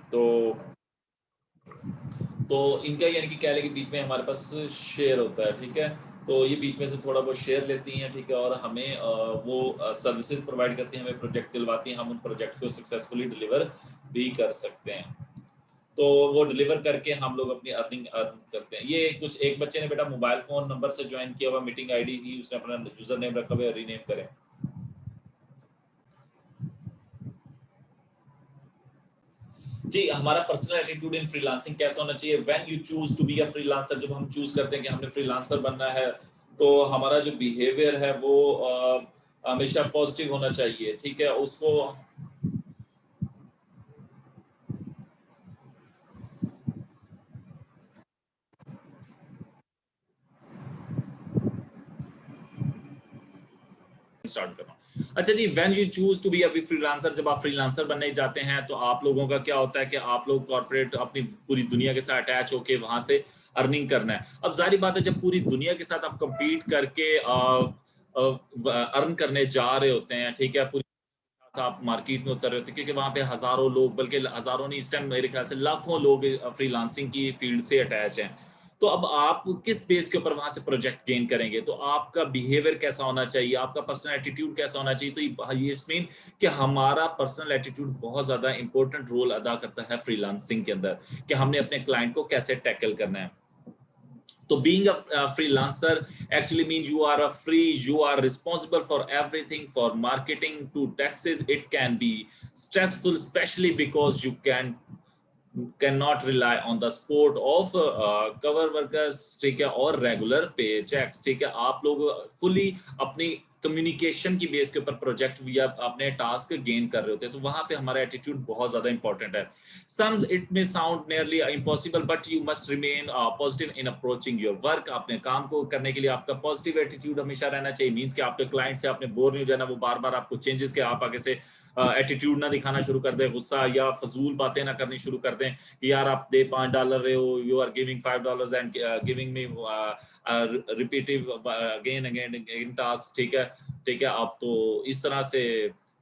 तो इनका यानी कि क्या है कि बीच में हमारे पास शेयर होता है, ठीक है। तो ये बीच में से थोड़ा बहुत शेयर लेती हैं, ठीक है, और हमें वो सर्विसेज प्रोवाइड करती हैं, हमें प्रोजेक्ट दिलवाती हैं, हम उन प्रोजेक्ट को सक्सेसफुली डिलीवर भी कर सकते हैं। तो वो डिलीवर करके हम लोग अपनी अर्निंग अर्न करते हैं। ये कुछ एक बच्चे ने बेटा मोबाइल फोन नंबर से ज्वाइन किया हुआ, मीटिंग आईडी ही उसने अपना यूजर नेम रखा हुआ है, रीनेम करें। जी, हमारा पर्सनल एटीट्यूड इन फ्रीलांसिंग कैसा होना चाहिए? When you choose to be a freelancer, जब हम चूज करते हैं कि हमने फ्रीलांसर बनना है, तो हमारा जो बिहेवियर है वो हमेशा पॉजिटिव होना चाहिए, ठीक है। उसको स्टार्ट कर रहा हूँ। अच्छा जी, when you choose to be a freelancer, जब आप फ्रीलांसर बनने जाते हैं तो आप लोगों का क्या होता है कि आप लोग कॉर्पोरेट अपनी पूरी दुनिया के साथ अटैच होके वहां से अर्निंग करना है। अब जाहिर बात है, जब पूरी दुनिया के साथ आप compete करके अर्न करने जा रहे होते हैं, ठीक है, पूरी आप मार्केट में उतर रहे होते, क्योंकि वहाँ पे हज़ारों लोग, बल्कि हज़ारों नहीं, इस टाइम मेरे ख्याल से लाखों लोग फ्रीलांसिंग की फील्ड से अटैच हैं। तो अब आप किस बेस के ऊपर वहाँ से प्रोजेक्ट गेन करेंगे? तो आपका बिहेवियर कैसा होना चाहिए, आपका पर्सनल एटीट्यूड कैसा होना चाहिए? तो ये मीन कि हमारा पर्सनल एटीट्यूड बहुत ज़्यादा इंपॉर्टेंट रोल अदा करता है फ्रीलांसिंग के अंदर, कि हमने अपने क्लाइंट को कैसे टैकल करना है। So being a freelancer actually means you are responsible for everything, for marketing to taxes. It can be stressful, especially because you cannot rely on the support of cover workers, ठीक है, और regular पे checks, ठीक है। आप लोग fully अपनी communication की बेस के ऊपर प्रोजेक्ट या अपने टास्क गेन कर रहे होते हैं, तो वहां पे हमारा एटीट्यूड बहुत ज्यादा इंपॉर्टेंट है। Some it may sound nearly impossible, but you must remain positive in approaching your work. अपने काम को करने के लिए आपका पॉजिटिव एटीट्यूड हमेशा रहना चाहिए। मीन्स कि आपके क्लाइंट से आपने बोर नहीं हो जाना, वो बार बार आपको चेंजेस के आप आगे से एटीट्यूड ना दिखाना शुरू कर दें, गुस्सा या फजूल बातें ना करनी शुरू कर दें कि यार आप दे $5 रहे हो, you are giving $5 and giving me repetitive again again in task, ठीक है, ठीक है। आप तो इस तरह से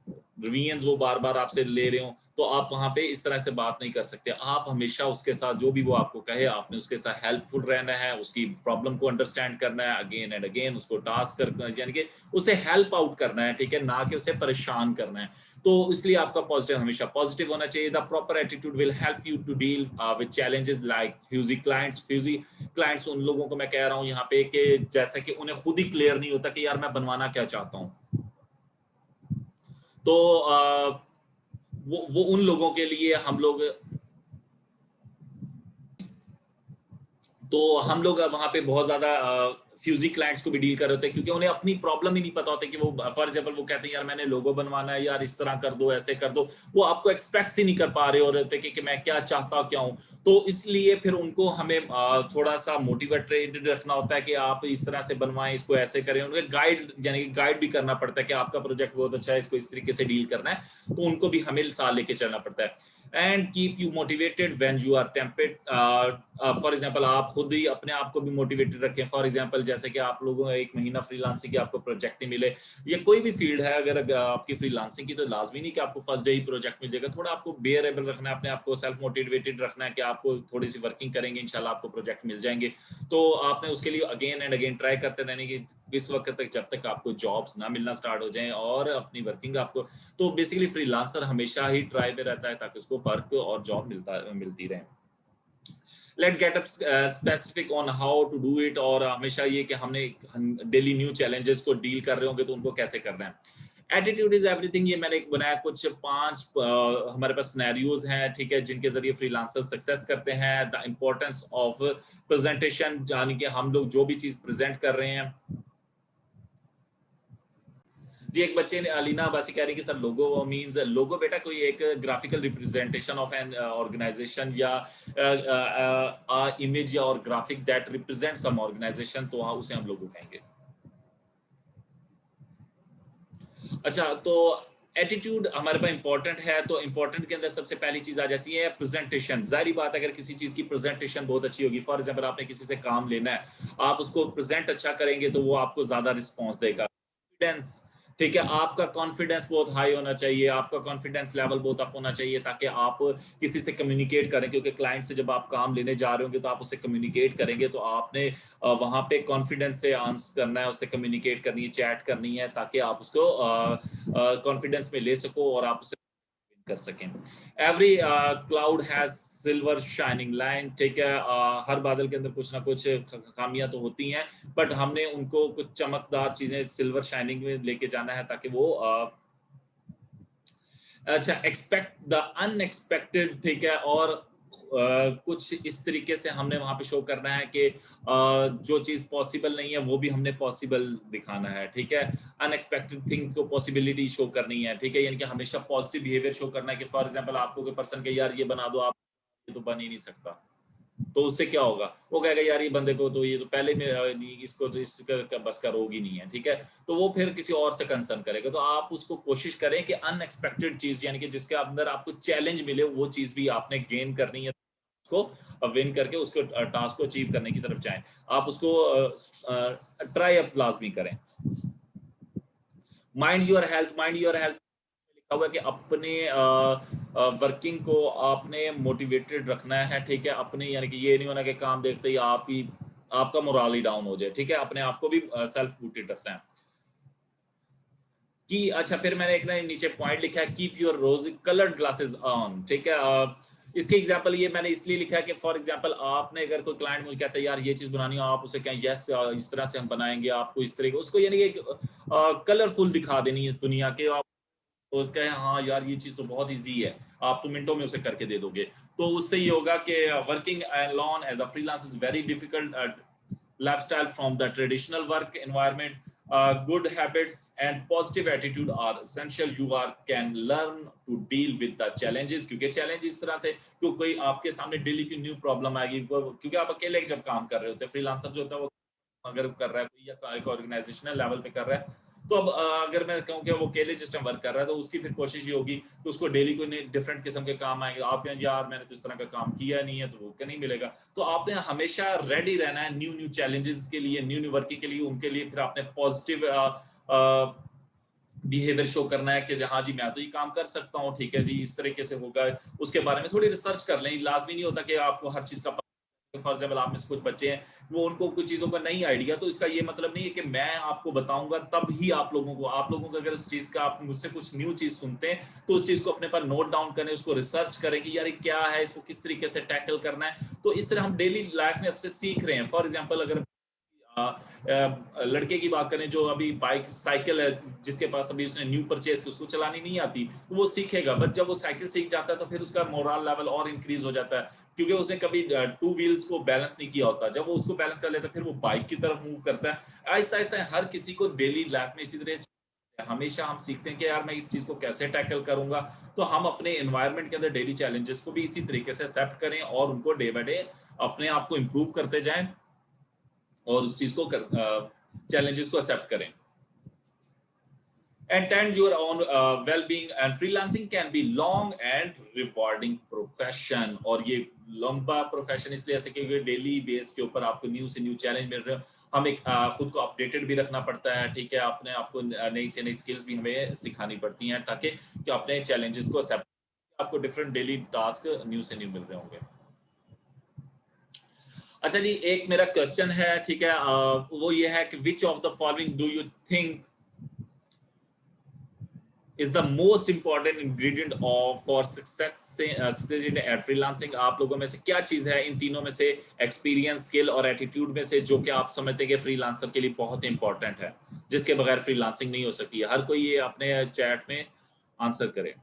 रिवीजन वो बार बार आपसे ले रहे हो, तो आप वहां पे इस तरह से बात नहीं कर सकते। आप हमेशा उसके साथ जो भी वो आपको कहे, आपने उसके साथ हेल्पफुल रहना है, उसकी प्रॉब्लम को अंडरस्टैंड करना है अगेन एंड अगेन, उसको टास्क कर यानी कि उसे हेल्प आउट करना है, ठीक है, ना कि उसे परेशान करना है। तो इसलिए आपका पॉजिटिव हमेशा पॉजिटिव होना चाहिए। The proper attitude will help you to deal with challenges like fussy clients. Fussy clients उन लोगों को मैं कह रहा हूँ यहाँ पे कि जैसा कि उन्हें खुद ही क्लियर नहीं होता कि यार मैं बनवाना क्या चाहता हूँ। तो वो उन लोगों के लिए हम लोग वहां पे बहुत ज्यादा फ्यूजी क्लाइंट्स को भी डील कर रहे होते हैं, क्योंकि उन्हें अपनी प्रॉब्लम ही नहीं पता होता कि वो फॉर एग्जांपल वो कहते हैं यार मैंने लोगो बनवाना है, यार इस तरह कर दो, ऐसे कर दो। वो आपको एक्सपेक्ट ही नहीं कर पा रहे होते कि मैं क्या चाहता क्या हूँ। तो इसलिए फिर उनको हमें थोड़ा सा मोटिवेटेड रखना होता है कि आप इस तरह से बनवाएं, इसको ऐसे करें। उन्हें गाइड यानी कि गाइड भी करना पड़ता है कि आपका प्रोजेक्ट बहुत अच्छा है, इसको इस तरीके से डील करना है। तो उनको भी हमें साथ लेके चलना पड़ता है। And keep you motivated when you are tempted. For example आप खुद ही अपने आप को भी मोटिवेटेड रखें। फॉर एग्जांपल जैसे कि आप लोगों को 1 महीना फ्रीलांसिंग की आपको प्रोजेक्ट नहीं मिले, या कोई भी फील्ड है अगर आपकी फ्रीलांसिंग की, तो लाजमी नहीं कि आपको फर्स्ट डे ही प्रोजेक्ट मिल जाएगा। थोड़ा आपको बेयरेबल रखना है, अपने आप को सेल्फ मोटिवेटेड रखना है कि आपको थोड़ी सी वर्किंग करेंगे, इंशाल्लाह आपको प्रोजेक्ट मिल जाएंगे। तो आपने उसके लिए अगेन एंड अगेन ट्राई करते रहने की इस वक्त तक जब तक आपको जॉब्स ना मिलना स्टार्ट हो जाएं और अपनी वर्किंग आपको। तो बेसिकली फ्रीलांसर हमेशा ही ट्राई में रहता है ताकि उसको वर्क और जॉब मिलती रहे। Let get up specific on how to do it. और हमेशा ये कि हमने डेली न्यू चैलेंजेस को डील कर रहे होंगे तो उनको कैसे करना है। एटीट्यूड इज एवरीथिंग, ये मैंने एक बनाया कुछ 5 हमारे पास सिनेरियोज हैं, ठीक है, जिनके जरिए फ्रीलांसर सक्सेस करते हैं। द इंपॉर्टेंस ऑफ प्रेजेंटेशन, यानी कि हम लोग जो भी चीज प्रेजेंट कर रहे हैं। जी एक बच्चे ने अलीना अब्बासी कह रही कि सर लोगो मींस लोगो बेटा कोई एक graphical representation of an organisation या इमेज या और graphic that represent some organisation, तो हाँ उसे हम लोगो कहेंगे। अच्छा, तो एटीट्यूड हमारे पास इंपॉर्टेंट है, तो इंपॉर्टेंट के अंदर सबसे पहली चीज आ जाती है प्रेजेंटेशन। जाहिर बात है अगर किसी चीज की प्रेजेंटेशन बहुत अच्छी होगी, फॉर एग्जांपल आपने किसी से काम लेना है, आप उसको प्रेजेंट अच्छा करेंगे तो वो आपको ज्यादा रिस्पॉन्स देगा। कॉन्फिडेंस, ठीक है, आपका कॉन्फिडेंस बहुत हाई होना चाहिए, आपका कॉन्फिडेंस लेवल बहुत अप होना चाहिए ताकि आप किसी से कम्युनिकेट करें, क्योंकि क्लाइंट से जब आप काम लेने जा रहे होंगे तो आप उससे कम्युनिकेट करेंगे, तो आपने वहां पे कॉन्फिडेंस से आंसर करना है, उससे कम्युनिकेट करनी है, चैट करनी है, ताकि आप उसको कॉन्फिडेंस में ले सको और आप उसे कर सकें। Every cloud has silver shining line, ठीक है, हर बादल के अंदर कुछ ना कुछ खामियां तो होती हैं, बट हमने उनको कुछ चमकदार चीजें सिल्वर शाइनिंग में लेके जाना है ताकि वो अच्छा एक्सपेक्ट द अनएक्सपेक्टेड, ठीक है, और कुछ इस तरीके से हमने वहां पे शो करना है कि जो चीज पॉसिबल नहीं है वो भी हमने पॉसिबल दिखाना है, ठीक है। अनएक्सपेक्टेड थिंग को पॉसिबिलिटी शो करनी है, ठीक है, यानी कि हमेशा पॉजिटिव बिहेवियर शो करना है कि फॉर एग्जांपल आपको कोई पर्सन के यार ये बना दो, आप ये तो बन ही नहीं सकता, तो उससे क्या होगा, वो कहेगा यार ये बंदे को तो ये तो पहले में इसको तो इसका बस का रोग ही नहीं है, ठीक है, तो वो फिर किसी और से कंसर्न करेगा। तो आप उसको कोशिश करें कि अनएक्सपेक्टेड चीज यानी कि जिसके अंदर आपको चैलेंज मिले वो चीज भी आपने गेन करनी है, उसको विन करके उसको टास्क को अचीव करने की तरफ जाएं। आप उसको ट्राई अप लाजमी करें। माइंड योर हेल्थ हुआ कि अपने वर्किंग को आपने मोटिवेटेड रखना है, ठीक है? अपने यानी कि ये नहीं होना कि काम देखते ही आपका मोरल ही डाउन हो जाए, ठीक है? अपने आप को भी सेल्फ मोटिवेटेड रखना है। कि अच्छा फिर मैंने एक ना नीचे पॉइंट लिखा है keep your rose coloured glasses on, ठीक है? इसके एग्जांपल ये मैंने इसलिए लिखा है कि फॉर एग्जांपल आपने अगर कोई क्लाइंट मुझे कहता है यार ये चीज बनानी हो, आप उसे कहें यस इस तरह से हम बनाएंगे आपको, इस तरह उसको यानी एक कलरफुल दिखा देनी है दुनिया के, आप तो उसका है हाँ यार ये चीज तो बहुत इजी है, आप तो मिनटों में उसे करके दे दोगे। तो उससे ये होगा कि working alone as a freelance is very difficult lifestyle from the traditional work environment. Good habits and positive attitude are essential. You are can learn to deal with the challenges, क्योंकि चैलेंज इस तरह से क्यों कोई आपके सामने daily की new problem आएगी, क्योंकि आप अकेले जब काम कर रहे होते हैं, फ्रीलांसर जो होता है वो अगर कर रहा है कोई या एक ऑर्गेनाइजेशनल लेवल पे कर रहा है, तो अब अगर मैं कहूँ कि वो अकेले सिस्टम वर्क कर रहा है तो उसकी फिर कोशिश ये होगी कि उसको डेली कोई डिफरेंट किस्म के काम आएंगे, आप यार मैंने तो इस तरह का काम किया नहीं है तो वो नहीं मिलेगा। तो आपने हमेशा रेडी रहना है न्यू न्यू चैलेंजेस के लिए, न्यू न्यू वर्किंग के लिए, उनके लिए फिर आपने पॉजिटिव बिहेवियर शो करना है कि हाँ जी मैं तो ये काम कर सकता हूँ, ठीक है जी इस तरीके से होगा। उसके बारे में थोड़ी रिसर्च कर लें, लाजमी नहीं होता कि आपको हर चीज का, फॉर एग्जाम्पल आप में से कुछ बच्चे हैं वो उनको कुछ चीजों का नहीं आइडिया, तो इसका ये मतलब नहीं है कि मैं आपको बताऊंगा तब ही आप लोगों को अगर उस चीज का आप मुझसे कुछ न्यू चीज सुनते हैं तो उस चीज को अपने पास नोट डाउन करें, उसको रिसर्च करें कि यार ये क्या है, इसको किस तरीके से टैकल करना है। तो इस तरह हम डेली लाइफ में अब से सीख रहे हैं। फॉर एग्जाम्पल अगर लड़के की बात करें जो अभी बाइक साइकिल है, जिसके पास अभी उसने न्यू परचेज की, उसको चलानी नहीं आती, तो वो सीखेगा, बट जब वो साइकिल सीख जाता है तो फिर उसका मोरल लेवल और इंक्रीज हो जाता है, क्योंकि उसने कभी टू व्हील्स को बैलेंस नहीं किया होता। जब वो उसको बैलेंस कर लेता है फिर वो बाइक की तरफ मूव करता है। ऐसा ऐसा हर किसी को डेली लाइफ में इसी तरह हमेशा हम सीखते हैं कि यार मैं इस चीज को कैसे टैकल करूंगा। तो हम अपने एनवायरनमेंट के अंदर डेली चैलेंजेस को भी इसी तरीके से एक्सेप्ट करें और उनको डे बाय डे अपने आप को इम्प्रूव करते जाएं और उस चीज को चैलेंजेस को एक्सेप्ट करें। and tend your own well-being, and freelancing can be long and rewarding profession। और ये लंबा प्रोफेशन इसलिए ऐसे क्योंकि डेली बेस के ऊपर आपको न्यू से न्यू चैलेंज मिल रहे हो, हम एक खुद को अपडेटेड भी रखना पड़ता है, ठीक है? अपने आपको नई से नई स्किल्स भी हमें सिखानी पड़ती हैं ताकि कि अपने चैलेंजेस को एक्सेप्ट, आपको डिफरेंट डेली टास्क न्यू से न्यू मिल रहे होंगे। अच्छा जी एक मेरा क्वेश्चन है, ठीक है? वो ये है कि which of the following do you think is the most important ingredient of for success at freelancing। आप लोगों में से क्या चीज है इन तीनों में से, एक्सपीरियंस, स्किल और एटीट्यूड में से, जो कि आप समझते हैं कि फ्रीलांसर के लिए बहुत इंपॉर्टेंट है, जिसके बगैर फ्रीलांसिंग नहीं हो सकती है? हर कोई ये अपने चैट में आंसर करे।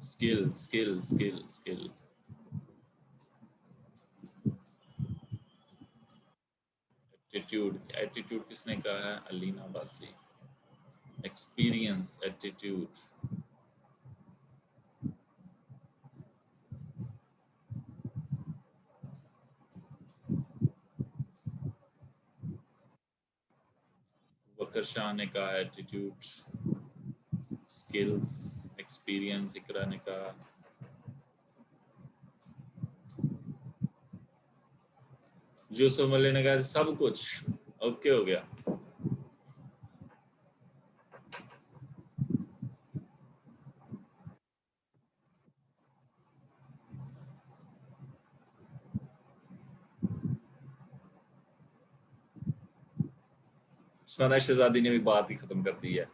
Skill skill skill skill attitude, attitude किसने कहा है? अलीना बासी। एक्सपीरियंस, एटीट्यूड, वकर शाह ने कहा एटीट्यूड, स्किल्स, एक्सपीरियंस इकरा ने कहा, यूसुफ मलिक ने कहा सब कुछ। ओके हो गया। सना शहजादी ने भी बात ही खत्म कर दी है।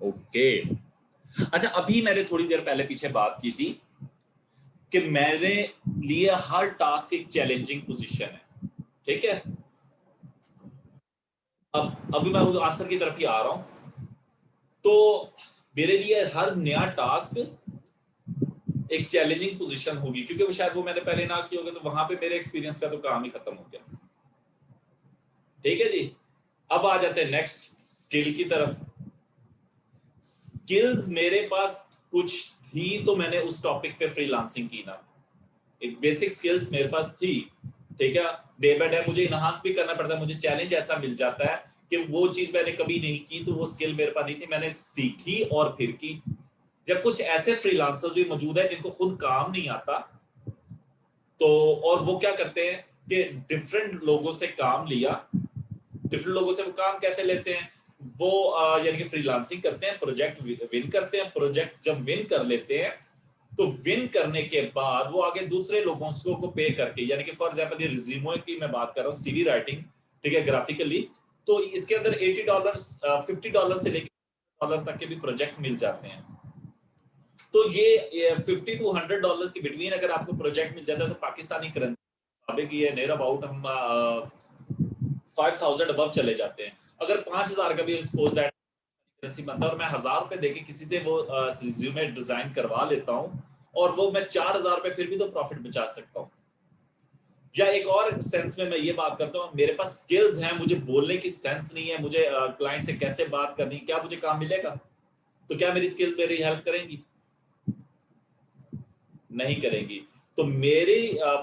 ओके अच्छा अभी मैंने थोड़ी देर पहले पीछे बात की थी कि मैंने लिए हर टास्क एक चैलेंजिंग पोजीशन है, ठीक है? अब अभी मैं उस आंसर की तरफ ही आ रहा हूं। तो मेरे लिए हर नया टास्क एक चैलेंजिंग पोजीशन होगी, क्योंकि वो शायद वो मैंने पहले ना किया होगा, तो वहां पे मेरे एक्सपीरियंस का तो काम ही खत्म हो गया, ठीक है जी? अब आ जाते हैं नेक्स्ट स्किल की तरफ। स्किल्स मेरे पास कुछ थी तो मैंने उस टॉपिक पे फ्रीलांसिंग की ना, एक बेसिक स्किल्स मेरे पास थी, ठीक है? डे बाय डे मुझे इनहांस भी करना पड़ता है, मुझे चैलेंज ऐसा मिल जाता है कि वो चीज मैंने कभी नहीं की तो वो स्किल मेरे पास नहीं थी, मैंने सीखी और फिर की, जब कुछ ऐसे फ्रीलांसर्स भी मौजूद है जिनको खुद काम नहीं आता, तो और वो क्या करते हैं कि डिफरेंट लोगों से काम लिया। डिफरेंट लोगों से वो काम कैसे लेते हैं, वो यानी कि फ्रीलांसिंग करते हैं, प्रोजेक्ट विन करते हैं। प्रोजेक्ट जब विन कर लेते हैं तो विन करने के बाद वो आगे दूसरे लोगों को पे करके, यानी कि फॉर एग्जांपल ये रिज्यूमे की मैं बात कर रहा हूँ, सीवी राइटिंग, ठीक है, ग्राफिकली, तो इसके अंदर $80 $50 से लेकर $100 तक के भी प्रोजेक्ट मिल जाते हैं। तो ये $50 to $100 के बिटवीन अगर आपको प्रोजेक्ट मिल जाता है, तो पाकिस्तानी करेंसी की ये नियर अबाउट हम 5000 अबव चले जाते हैं। अगर 5000 का भी सपोज दैट करेंसी बनता है और मैं 1000 रुपए देके किसी से वो रिज्यूमे डिजाइन करवा लेता हूँ और वो मैं 4000 रुपए फिर भी तो प्रॉफिट बचा सकता हूँ। या एक और सेंस में मैं ये बात करता हूँ, मेरे पास स्किल्स हैं, मुझे बोलने की सेंस नहीं है, मुझे क्लाइंट से कैसे बात करनी, क्या मुझे काम मिलेगा? तो क्या मेरी स्किल्स मेरी हेल्प करेंगी? नहीं करेंगी। तो मेरे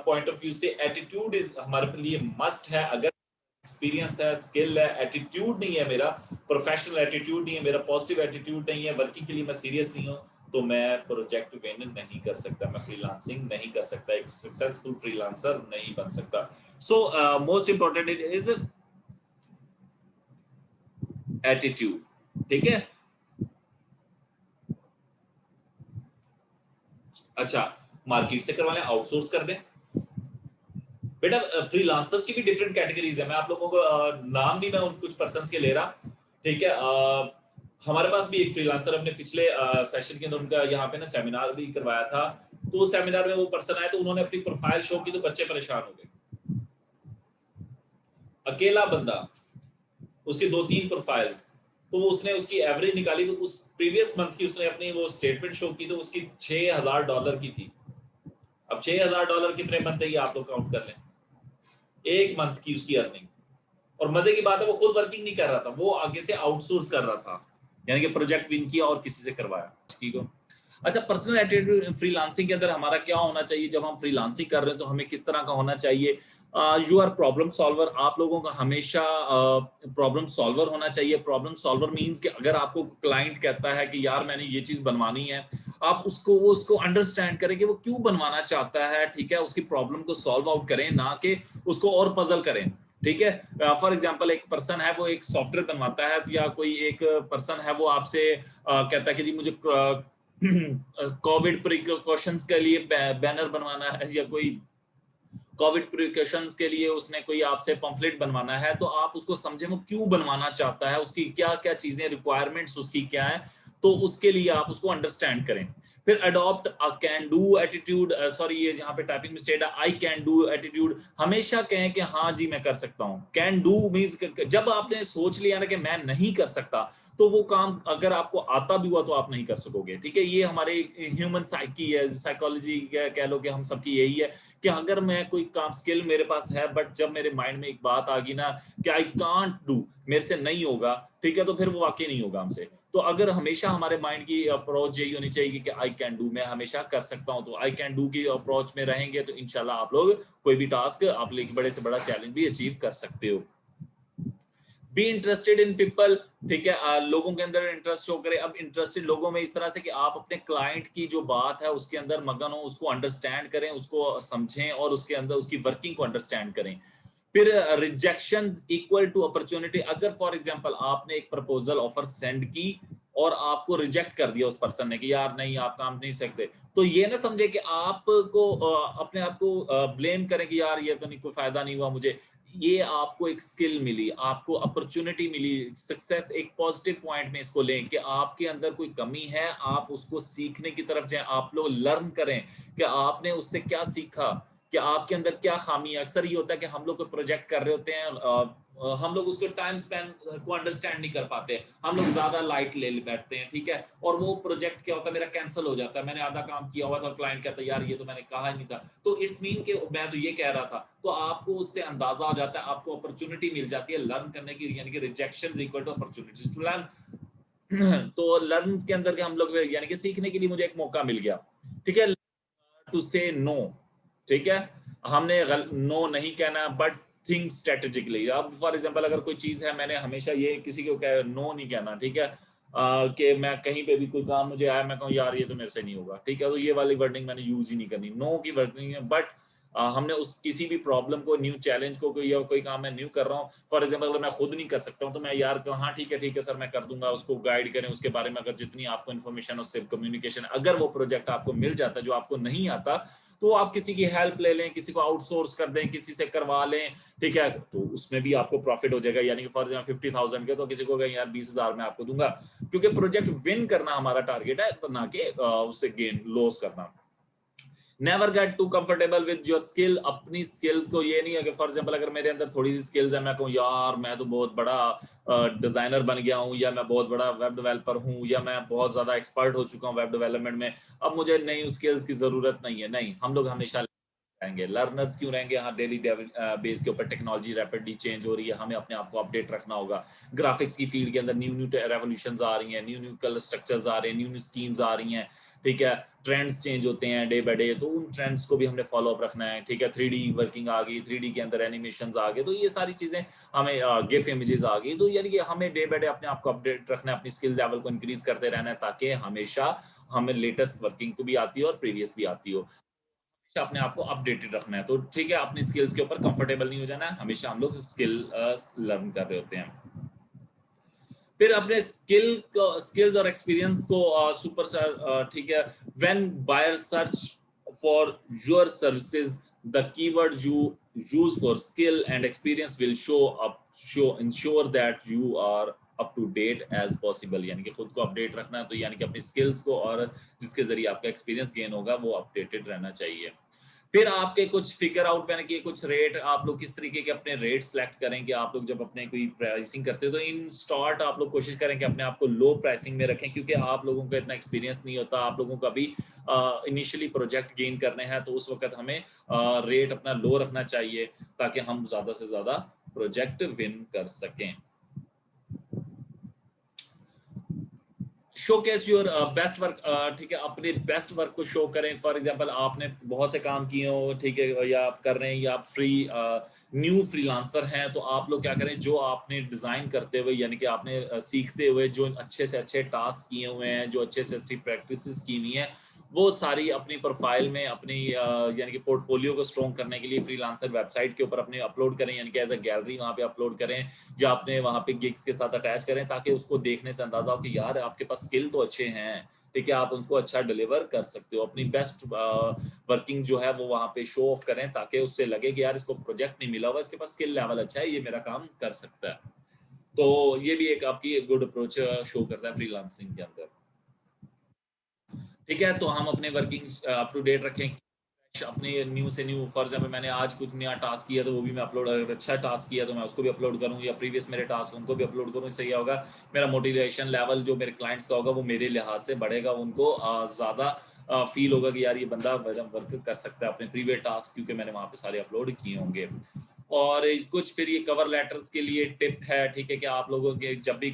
पॉइंट ऑफ व्यू से एटीट्यूड हमारे लिए मस्ट है। अगर एक्सपीरियंस है, स्किल है, एटीट्यूड नहीं है मेरा, प्रोफेशनल एटीट्यूड नहीं है मेरा, पॉजिटिव एटीट्यूड नहीं है, वर्किंग के लिए मैं सीरियस नहीं हूँ, तो मैं प्रोजेक्ट विन नहीं कर सकता, मैं फ्रीलांसिंग नहीं कर सकता, एक सक्सेसफुल फ्रीलांसर नहीं बन सकता। So most important it is attitude, ठीक है। अच्छा, मार्केट से करवा लें, आउटसोर्स कर दें। बेटा फ्रीलांसर्स की भी डिफरेंट कैटेगरीज है, मैं आप लोगों को नाम नहीं मैं उन कुछ पर्सन्स के ले रहा, ठीक है। हमारे पास भी एक फ्रीलांसर अपने पिछले सेशन के अंदर उनका यहाँ पे ना सेमिनार भी करवाया था, तो उस सेमिनार में वो पर्सन आए तो उन्होंने अपनी प्रोफाइल शो की तो बच्चे परेशान हो गए। अकेला बंदा, उसकी 2-3 प्रोफाइल्स, तो उसने उसकी एवरेज निकाली, तो उस प्रीवियस मंथ की उसने अपनी वो स्टेटमेंट शो की तो उसकी $6000 की थी। अब $6000 कितने बनते हैं आप लोग काउंट कर लें, एक मंथ की उसकी अर्निंग। और मजे की बात है वो खुद वर्किंग नहीं कर रहा था, वो आगे से आउटसोर्स कर रहा था, यानी कि प्रोजेक्ट विन किया और किसी से करवाया, ठीक है। अच्छा, पर्सनल एटीट्यूड फ्रीलांसिंग के अंदर हमारा क्या होना चाहिए? जब हम फ्रीलांसिंग कर रहे हैं तो हमें किस तरह का होना चाहिए? यू आर प्रॉब्लम सॉल्वर, आप लोगों का हमेशा प्रॉब्लम सॉल्वर होना चाहिए। प्रॉब्लम सॉल्वर मींस कि अगर आपको क्लाइंट कहता है कि यार मैंने ये चीज बनवानी है, आप उसको अंडरस्टैंड करें कि वो क्यों बनवाना चाहता है, ठीक है, उसकी प्रॉब्लम को सॉल्व आउट करें, ना कि उसको और पजल करें, ठीक है। फॉर एग्जांपल एक पर्सन है वो एक सॉफ्टवेयर बनवाता है, या कोई एक पर्सन है वो आपसे कहता है कि जी मुझे कोविड प्रिकॉशंस के लिए बैनर बनवाना है, या कोई कोविड प्रिकॉशंस के लिए उसने कोई आपसे पंफलेट बनवाना है, तो आप उसको समझें वो क्यों बनवाना चाहता है, उसकी क्या क्या चीजें, रिक्वायरमेंट्स उसकी क्या है, तो उसके लिए आप उसको अंडरस्टैंड करें। फिर adopt a can do attitude, sorry ये जहां पे टाइपिंग मिस्टेक है, आई कैन डू एटीट्यूड, हमेशा कहें कि हाँ जी मैं कर सकता हूं। कैन डू मींस जब आपने सोच लिया ना कि मैं नहीं कर सकता, तो वो काम अगर आपको आता भी हुआ तो आप नहीं कर सकोगे, ठीक है। ये हमारे ह्यूमन साइकी है, साइकोलॉजी कह लो कि हम सबकी यही है कि अगर मैं कोई काम स्किल मेरे पास है, बट जब मेरे माइंड में एक बात आ गई ना कि आई कांट डू, मेरे से नहीं होगा, ठीक है, तो फिर वो वाकई नहीं होगा हमसे। तो अगर हमेशा हमारे माइंड की अप्रोच यही होनी चाहिए कि आई कैन डू, मैं हमेशा कर सकता हूं, तो आई कैन डू की अप्रोच में रहेंगे तो इंशाल्लाह आप लोग कोई भी टास्क आप लेके बड़े से बड़ा चैलेंज भी अचीव कर सकते हो। बी इंटरेस्टेड इन पीपल, ठीक है, लोगों के अंदर इंटरेस्ट शो करें। अब इंटरेस्टेड लोगों में इस तरह से कि आप अपने क्लाइंट की जो बात है उसके अंदर मगन हो, उसको अंडरस्टैंड करें, उसको समझें और उसके अंदर उसकी वर्किंग को अंडरस्टैंड करें। फिर रिजेक्शन इक्वल टू अपॉर्चुनिटी, अगर फॉर एग्जांपल आपने एक प्रपोजल ऑफर सेंड की और आपको रिजेक्ट कर दिया उस पर्सन ने कि यार नहीं आप काम नहीं सकते, तो ये ना समझे कि आपको अपने आप को ब्लेम करें कि यार ये तो नहीं, कोई फायदा नहीं हुआ मुझे। ये आपको एक स्किल मिली, आपको अपॉर्चुनिटी मिली, सक्सेस एक पॉजिटिव पॉइंट में इसको लें कि आपके अंदर कोई कमी है, आप उसको सीखने की तरफ जाएं, आप लोग लर्न करें कि आपने उससे क्या सीखा, कि आपके अंदर क्या खामी है। अक्सर ये होता है कि हम लोग कोई प्रोजेक्ट कर रहे होते हैं, हम लोग उसको टाइम स्पैन को अंडरस्टैंड नहीं कर पाते, हम लोग ज्यादा लाइट ले बैठते हैं, ठीक है, और वो प्रोजेक्ट क्या होता है मेरा कैंसिल हो जाता है, मैंने आधा काम किया हुआ था और क्लाइंट कहता है यार ये तो मैंने कहा ही नहीं था, तो इट्स मीन के मैं तो ये कह रहा था, तो आपको उससे अंदाजा हो जाता है, आपको अपॉर्चुनिटी मिल जाती है लर्न करने की, यानी कि rejection equal to opportunities to learn. तो लर्न के अंदर के हम लोग यानी कि सीखने के लिए मुझे एक मौका मिल गया, ठीक है, टू से नो, ठीक है, हमने नो नहीं कहना, बट थिंक स्ट्रेटेजिकली। अब फॉर एग्जांपल अगर कोई चीज है, मैंने हमेशा ये किसी को नो नहीं कहना, ठीक है, कि मैं कहीं पे भी कोई काम मुझे आया, मैं कहूँ यार ये तो मेरे से नहीं होगा, ठीक है? तो ये वाली वर्डिंग मैंने यूज़ ही नहीं करनी, नो की वर्डिंग है। बट हमने उस किसी भी प्रॉब्लम को, न्यू चैलेंज को, कोई या कोई काम मैं न्यू कर रहा हूँ, फॉर एग्जांपल अगर मैं खुद नहीं कर सकता हूँ, तो मैं यार कहूँ हाँ ठीक है सर मैं कर दूँगा, उसको गाइड करें, उसके बारे में अगर जितनी आपको इन्फॉर्मेशन, उससे कम्युनिकेशन, अगर वो प्रोजेक्ट आपको मिल जाता है जो आपको नहीं आता, तो आप किसी की हेल्प ले लें, किसी को आउटसोर्स कर दें, किसी से करवा लें, ठीक है? तो उसमें भी आपको प्रॉफिट हो जाएगा, यानी कि फॉर एग्जांपल 50,000 के, तो किसी को कहें यार 20,000 मैं आपको दूँगा, क्योंकि प्रोजेक्ट विन करना हमारा टारगेट है, तो ना कि उससे गेन लॉस करना। Never get too comfortable with your skill. अपनी स्किल्स को, ये नहीं है कि फॉर एग्जांपल अगर मेरे अंदर थोड़ी सी स्किल्स है, मैं कहूँ यार मैं तो बहुत बड़ा डिजाइनर बन गया हूँ, या मैं बहुत बड़ा वेब डेवलपर हूँ, या मैं बहुत ज्यादा एक्सपर्ट हो चुका हूँ वेब डेवलपमेंट में, अब मुझे नई स्किल्स की जरूरत नहीं है। नहीं, हम लोग हमेशा रहेंगे, लर्नर्स क्यों रहेंगे? हाँ, डेली बेस के ऊपर टेक्नोलॉजी रैपिडली चेंज हो रही है, हमें अपने आप को अपडेट रखना होगा। ग्राफिक्स की फील्ड के अंदर न्यू न्यू रेवोल्यूशंस आ रही हैं, न्यू न्यू कलर स्ट्रक्चर्स आ रहे हैं, न्यू न्यू स्कीम्स आ रही हैं, ठीक है? ट्रेंड्स चेंज होते हैं डे बाय डे, तो उन ट्रेंड्स को भी हमने फॉलो अप रखना है, ठीक है? 3D वर्किंग आ गई, 3D के अंदर एनिमेशंस आ गए, तो ये सारी चीजें हमें, गिफ इमेजेस आ गई, तो यानी कि हमें डे बाय डे अपने आप को अपडेट रखना है, अपनी स्किल लेवल को इंक्रीज करते रहना है, ताकि हमेशा हमें लेटेस्ट वर्किंग को भी आती हो और प्रीवियस भी आती हो। हमेशा अपने आप को अपडेटेड रखना है, तो ठीक है, अपनी स्किल्स के ऊपर कंफर्टेबल नहीं हो जाना है, हमेशा हम लोग स्किल लर्न कर रहे होते हैं। फिर अपने स्किल्स और एक्सपीरियंस को सुपर, ठीक है, when buyer search for your services, the keyword you use for skill and experience will show ensure that you are up to date as possible. यानी कि खुद को अपडेट रखना है, तो यानी कि अपनी स्किल्स को, और जिसके जरिए आपका एक्सपीरियंस गेन होगा, वो अपडेटेड रहना चाहिए। फिर आपके कुछ फिगर आउट मैंने किए, कुछ रेट, आप लोग किस तरीके के अपने रेट सेलेक्ट करें, कि आप लोग जब अपने कोई प्राइसिंग करते हो, तो इन स्टार्ट आप लोग कोशिश करें कि अपने आप को लो प्राइसिंग में रखें, क्योंकि आप लोगों का इतना एक्सपीरियंस नहीं होता, आप लोगों का भी इनिशियली प्रोजेक्ट गेन करने हैं, तो उस वक्त हमें रेट अपना लो रखना चाहिए, ताकि हम ज़्यादा से ज़्यादा प्रोजेक्ट विन कर सकें। शोकेस योर बेस्ट वर्क, ठीक है, अपने बेस्ट वर्क को शो करें। फॉर एग्जांपल आपने बहुत से काम किए हो, ठीक है, या आप कर रहे हैं, या आप न्यू फ्रीलांसर हैं, तो आप लोग क्या करें, जो आपने डिजाइन करते हुए, यानी कि आपने सीखते हुए जो अच्छे से अच्छे टास्क किए हुए हैं, जो अच्छे से अच्छी प्रैक्टिसेस की हुई हैं, वो सारी अपनी प्रोफाइल में, अपनी यानी कि पोर्टफोलियो को स्ट्रॉन्ग करने के लिए फ्रीलांसर वेबसाइट के ऊपर अपने अपलोड करें, यानी कि एज अ गैलरी वहाँ पे अपलोड करें, या अपने वहाँ पे गिग्स के साथ अटैच करें, ताकि उसको देखने से अंदाजा हो कि यार आपके पास स्किल तो अच्छे हैं, ठीक है, आप उनको अच्छा डिलीवर कर सकते हो। अपनी बेस्ट वर्किंग जो है वो वहाँ पे शो ऑफ करें, ताकि उससे लगे कि यार इसको प्रोजेक्ट नहीं मिला हुआ, इसके पास स्किल लेवल अच्छा है, ये मेरा काम कर सकता है। तो ये भी एक आपकी गुड अप्रोच शो करता है फ्रीलांसिंग के अंदर। ठीक है, तो हम अपने वर्किंग अप टू डेट रखें, अपने न्यू से न्यू, फॉर एग्जाम्पल मैंने आज कुछ नया टास्क किया, तो वो भी मैं अपलोड, अगर अच्छा टास्क किया तो मैं उसको भी अपलोड करूँ, या प्रीवियस मेरे टास्क उनको भी अपलोड करूँ। इससे क्या होगा, मेरा मोटिवेशन लेवल जो मेरे क्लाइंट्स का होगा, वो मेरे लिहाज से बढ़ेगा, उनको ज़्यादा फील होगा कि यार ये बंदा वर्क कर सकता है अपने प्रीवियस टास्क, क्योंकि मैंने वहाँ पे सारे अपलोड किए होंगे। और कुछ फिर ये कवर लेटर्स के लिए टिप है, ठीक है, कि आप लोगों के जब भी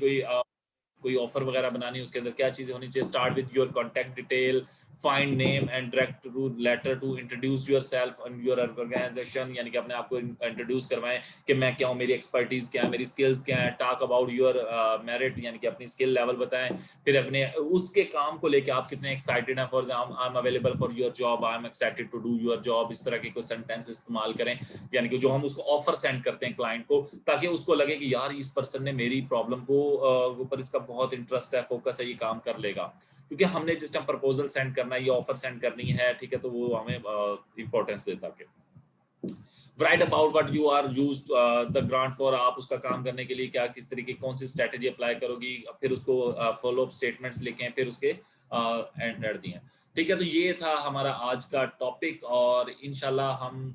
कोई ऑफर वगैरह बनानी है, उसके अंदर क्या चीजें होनी चाहिए, start with your contact detail, find name and direct to letter to introduce yourself and your organisation, यानी कि अपने आप को इंट्रोड्यूस करवाएं कि मैं क्या हूँ, मेरी एक्सपर्टीज क्या है, मेरी स्किल्स क्या है। टॉक अबाउट योर मेरिट, यानी कि अपनी स्किल लेवल बताएं। फिर अपने उसके काम को लेके आप कितने एक्साइटेड हैं, for example I am available for your job, I am excited to do your job, इस तरह के कोई सेंटेंस इस्तेमाल करें, यानी कि जो हम उसको ऑफर सेंड करते हैं क्लाइंट को, ताकि उसको लगे कि यार इस पर्सन ने मेरी प्रॉब्लम को ऊपर इसका बहुत इंटरेस्ट है, फोकस है, ये काम कर लेगा। क्योंकि हमने जिस टाइम प्रपोजल सेंड करना है, ये ऑफर सेंड करनी है, ठीक है, तो वो हमें इंपॉर्टेंस देता है। Write about what you are used the grant for, आप उसका काम करने के लिए क्या, किस तरीके, कौन सी स्ट्रेटेजी अप्लाई करोगी, फिर उसको फॉलो अप स्टेटमेंट्स लिखें, फिर उसके एंड दिए। ठीक है, तो ये था हमारा आज का टॉपिक, और इंशाल्लाह हम